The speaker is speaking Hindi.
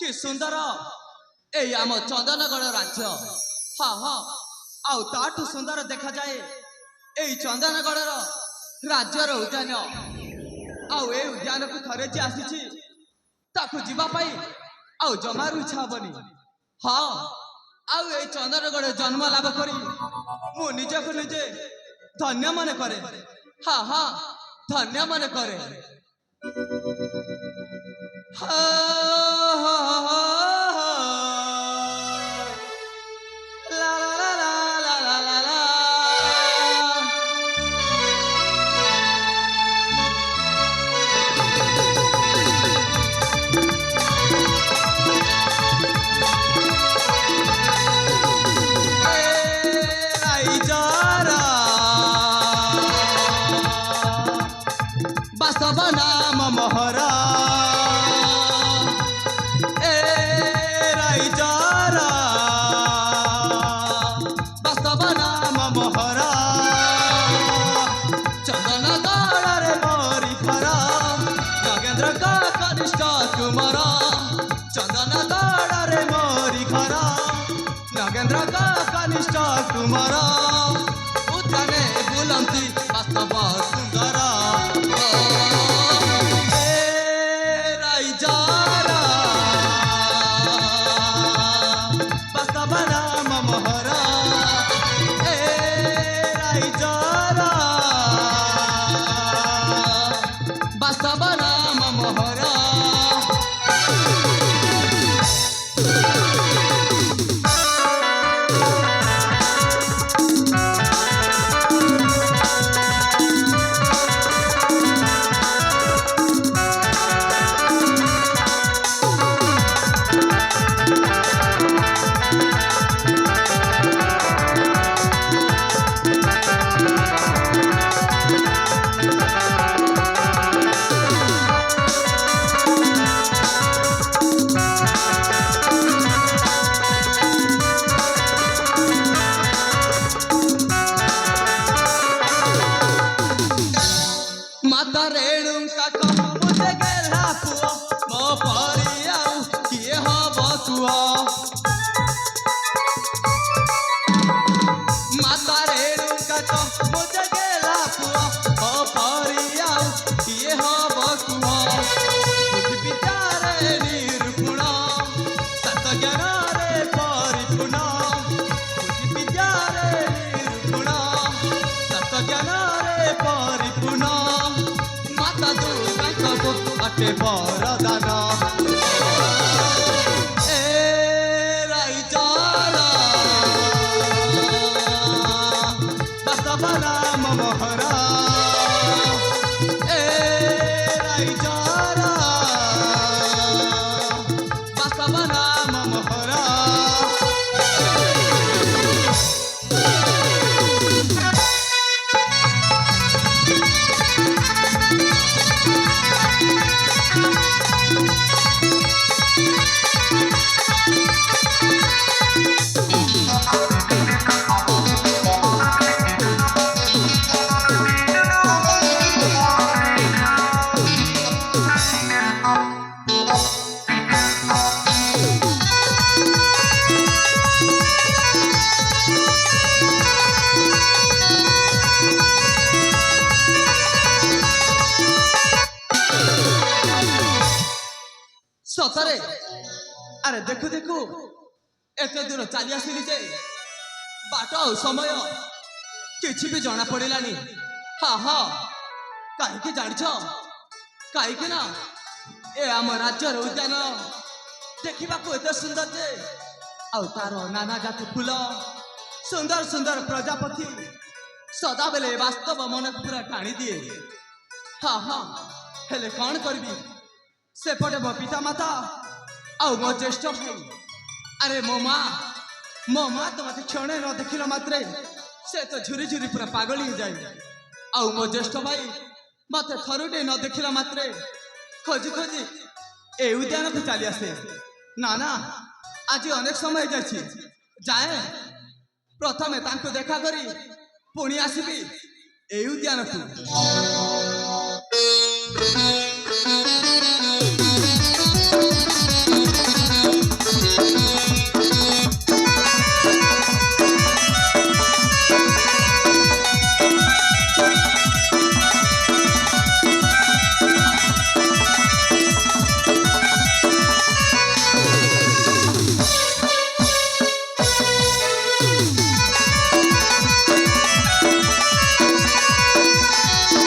कि सुंदर एई आम चंदनगढ़ राज्य हाँ हाँ आउ ताठू सुंदर देखा जाए एई चंदनगढ़ राज्यर उद्यान आउ ए उद्यान को थरे जे आसी ताकू जीवा पाई आउ जमारू इच्छा हबनी हाँ आउ ए चंदनगढ़ जन्म लाभ करी मु निजक निजे धन्य मन करे हाँ हाँ धन्य मन करे बसव नाम मोहरा ए राइजारा बसव नाम मोहरा चंदन गढ़ मोरी खरा नगेंद्र का कनिष्ठ कुमार चंदन गढ़ मोरी खरा नगेंद्र का कनिष्ठ कुमार उद्याने बुलंती वास्तव सुंदर अटे बरदान ए राइजारा बसव नाम मोहरा ए राइजारा बसव नाम मोहरा सतरे अरे देखु देखु एत दूर चली आसिली जे बाट आ समय किछि भी जना पड़िलानी हाँ हाँ कहीं जानिछ कहीं ना ए आम राज्यर उद्यान देखा एत सुंदर जे आ तार नाना जाति फूल सुंदर सुंदर प्रजापति सदा बेले वास्तव मन को पूरा टाणी दिए हाँ हाँ हेले कौन करबी सेपटे मो पिता माता आउ मो ज्येष्ठ भाई अरे मो माँ तो मत क्षण न देखिला मात्रे से तो झुरी झुरी पूरा पागल हो जाए आउ मो ज्येष्ठ भाई मत थरुटे न देखिला मात्रे खोजी खोजी ए उद्यान को चली आसे ना ना आज अनेक समय जाए प्रथमे तांको देखा करी पुणी आसबी ए उद्यान को।